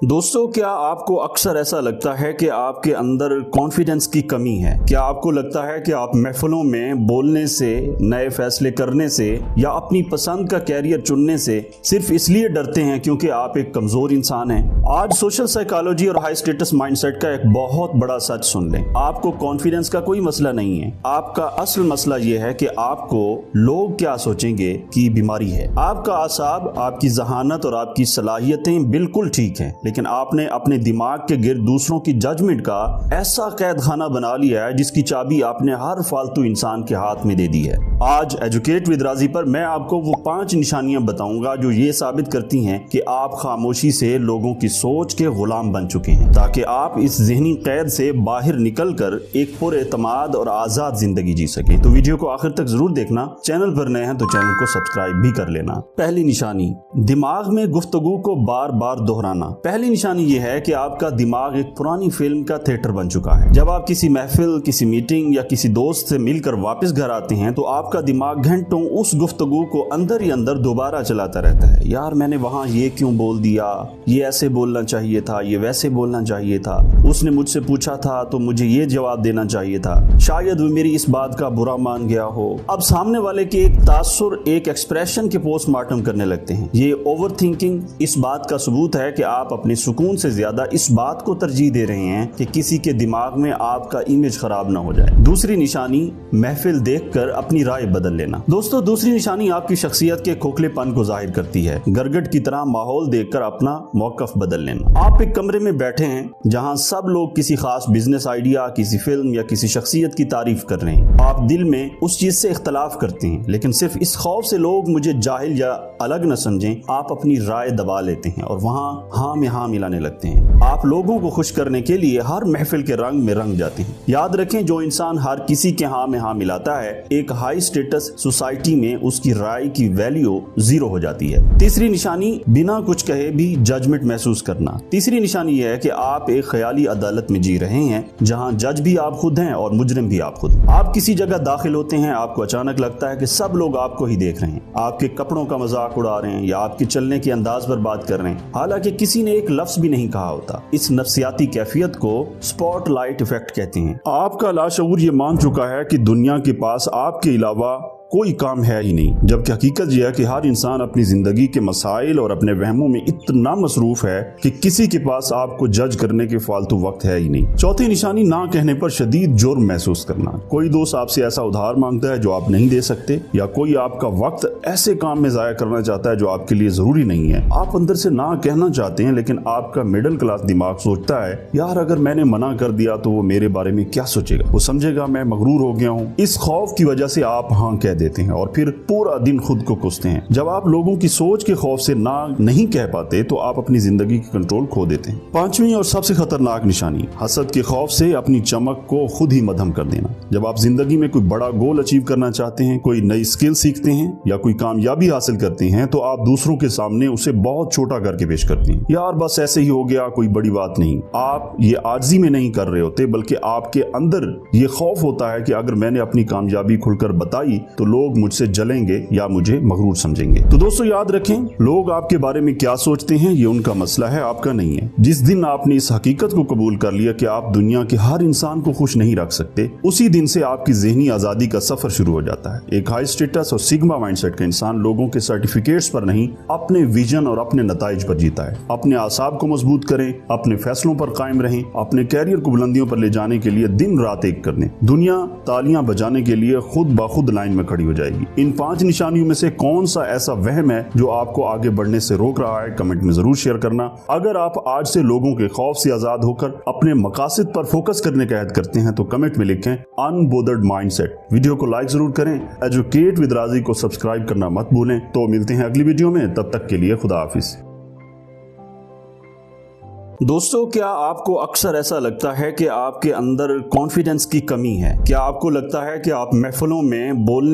दोस्तों, क्या आपको अक्सर ऐसा लगता है कि आपके अंदर कॉन्फिडेंस की कमी है? क्या आपको लगता है कि आप महफिलों में बोलने से, नए फैसले करने से या अपनी पसंद का कैरियर चुनने से सिर्फ इसलिए डरते हैं क्योंकि आप एक कमजोर इंसान हैं? आज सोशल साइकोलॉजी और हाई स्टेटस माइंडसेट का एक बहुत बड़ा सच सुन लें। आपको कॉन्फिडेंस का कोई मसला नहीं है। आपका असल मसला यह है कि आपको लोग क्या सोचेंगे की बीमारी है। आपका आसाब, आपकी जहानत और आपकी सलाहियतें बिल्कुल ठीक हैं, लेकिन आपने अपने दिमाग के गिर्द दूसरों की जजमेंट का ऐसा कैद खाना बना लिया है जिसकी चाबी आपने हर फालतू इंसान के हाथ में दे दी है। आज एजुकेट विद राजी पर मैं आपको वो 5 निशानियां बताऊंगा जो ये साबित करती हैं कि आप खामोशी से लोगों की सोच के गुलाम बन चुके हैं, ताकि आप इस ज़हनी कैद से बाहर निकलकर एक पुरएतमाद और आजाद जिंदगी जी सकें। तो वीडियो को आखिर तक जरूर देखना। चैनल पर नए हैं तो चैनल को सब्सक्राइब भी कर लेना। पहली निशानी, दिमाग में गुफ्तगू को बार बार दोहराना। पहली निशानी यह है कि आपका दिमाग एक पुरानी फिल्म का थिएटर बन चुका है। जब आप किसी महफिल, किसी मीटिंग या किसी दोस्त से मिलकर वापस घर आते हैं तो आपका दिमाग घंटों उस गुफ्तगू को अंदर ही अंदर दोबारा चलाता रहता है। यार, मैंने वहां ये क्यों बोल दिया, ये ऐसे बोलना चाहिए था, ये वैसे बोलना चाहिए था, उसने मुझसे पूछा था तो मुझे ये जवाब देना चाहिए था, शायद वो मेरी इस बात का बुरा मान गया हो। अब सामने वाले के एक तासुर, एक एक्सप्रेशन के पोस्टमार्टम करने लगते हैं। ये ओवर थिंकिंग इस बात का सबूत है कि आप अपने सुकून से ज्यादा इस बात को तरजीह दे रहे हैं कि किसी के दिमाग में आपका इमेज खराब ना हो जाए। दूसरी निशानी, महफिल देखकर अपनी राय बदल लेना। दोस्तों, दूसरी निशानी आपकी शख्सियत के खोखलेपन को जाहिर करती है। गरगट की तरह माहौल देखकर अपना मौकफ बदल लेना। आप एक कमरे में बैठे हैं जहां सब लोग किसी खास बिजनेस आइडिया, किसी फिल्म या किसी शख्सियत की तारीफ कर रहे हैं। आप दिल में उस चीज से इख्तलाफ करते हैं, लेकिन सिर्फ इस खौफ से लोग मुझे जाहिल या अलग न समझें, आप अपनी राय दबा लेते हैं और वहां हाँ में हाँ मिलाने लगते हैं। आप लोगों को खुश करने के लिए हर महफिल के रंग में रंग जाते हैं। याद रखें, जो इंसान हर किसी के हाँ में हाँ मिलाता है, एक हाई स्टेटस सोसाइटी में उसकी राय की वैल्यू 0 हो जाती है। तीसरी निशानी, बिना कुछ कहे भी जजमेंट महसूस करना। तीसरी निशानी यह है कि आप एक ख्याली अदालत में जी रहे हैं जहां जज भी आप खुद हैं और मुजरिम भी आप खुद। आप किसी जगह दाखिल होते हैं, आपको अचानक लगता है कि सब लोग आपको ही देख रहे हैं, आपके कपड़ों का मजाक उड़ा रहे हैं या आपके चलने के अंदाज पर बात कर रहे हैं, हालांकि किसी ने एक लफ्ज भी नहीं कहा होता। इस नफ्सियाती कैफियत को स्पॉटलाइट इफेक्ट कहते हैं। आपका लाशऊर ये मान चुका है कि दुनिया के पास आपके अलावा कोई काम है ही नहीं, जबकि हकीकत यह है कि हर इंसान अपनी जिंदगी के मसाइल और अपने वहमों में इतना मसरूफ है कि किसी के पास आपको जज करने के फालतू वक्त है ही नहीं। चौथी निशानी, ना कहने पर शदीद जुर्म महसूस करना। कोई दोस्त आपसे ऐसा उधार मांगता है जो आप नहीं दे सकते, या कोई आपका वक्त ऐसे काम में जाया करना चाहता है जो आपके लिए जरूरी नहीं है। आप अंदर से ना कहना चाहते हैं, लेकिन आपका मिडिल क्लास दिमाग सोचता है, यार अगर मैंने मना कर दिया तो वो मेरे बारे में क्या सोचेगा, वो समझेगा मैं मगरूर हो गया हूँ। इस खौफ की वजह से आप हाँ कह देते हैं और फिर पूरा दिन खुद को कोसते हैं। जब आप लोगों की सोच के खौफ से ना नहीं कह पाते तो आप अपनी जिंदगी की कंट्रोल खो देते हैं। पांचवी और सबसे खतरनाक निशानी, हसद के खौफ से अपनी चमक को खुद ही मध्यम कर देना। जब आप जिंदगी में कोई बड़ा गोल अचीव करना चाहते हैं, कोई नई स्किल सीखते हैं या कोई कामयाबी हासिल करते हैं, तो आप दूसरों के सामने उसे बहुत छोटा करके पेश करते हैं। यार बस ऐसे ही हो गया, कोई बड़ी बात नहीं। आप ये आजिज़ी में नहीं कर रहे होते, बल्कि आपके अंदर ये खौफ होता है कि अगर मैंने अपनी कामयाबी खुलकर बताई तो लोग मुझसे जलेंगे या मुझे मगरूर समझेंगे। तो दोस्तों याद रखें, लोग आपके बारे में क्या सोचते हैं ये उनका मसला है, आपका नहीं है। जिस दिन आपने इस हकीकत को कबूल कर लिया कि आप दुनिया के हर इंसान को खुश नहीं रख सकते, उसी दिन से आपकी ज़हनी आजादी का सफर शुरू हो जाता है। एक हाई स्टेटस और सिग्मा माइंडसेट का इंसान लोगों के सर्टिफिकेट्स पर नहीं, अपने विजन और अपने नताइज पर जीता है। अपने आसाब को मजबूत करें, अपने फैसलों पर कायम रहें, अपने कैरियर को बुलंदियों पर ले जाने के लिए दिन रात एक कर लें। दुनिया तालियां बजाने के लिए खुद ब खुद लाइन में खड़ी हो जाएगी। इन 5 निशानियों में से कौन सा ऐसा वहम है जो आपको आगे बढ़ने से रोक रहा है, कमेंट में जरूर शेयर करना। अगर आप आज से लोगों के खौफ से आजाद होकर अपने मकासद पर फोकस करने का अहद करते हैं तो कमेंट में लिखें अनबोदर्ड माइंडसेट। वीडियो को लाइक जरूर करें। एजुकेट विद राजी को सब्सक्राइब करना मत भूलें। तो मिलते हैं अगली वीडियो में, तब तक के लिए खुदा हाफिज। दोस्तों, क्या आपको अक्सर ऐसा लगता है कि आपके अंदर कॉन्फिडेंस की कमी है? क्या आपको लगता है कि आप महफिलों में बोलने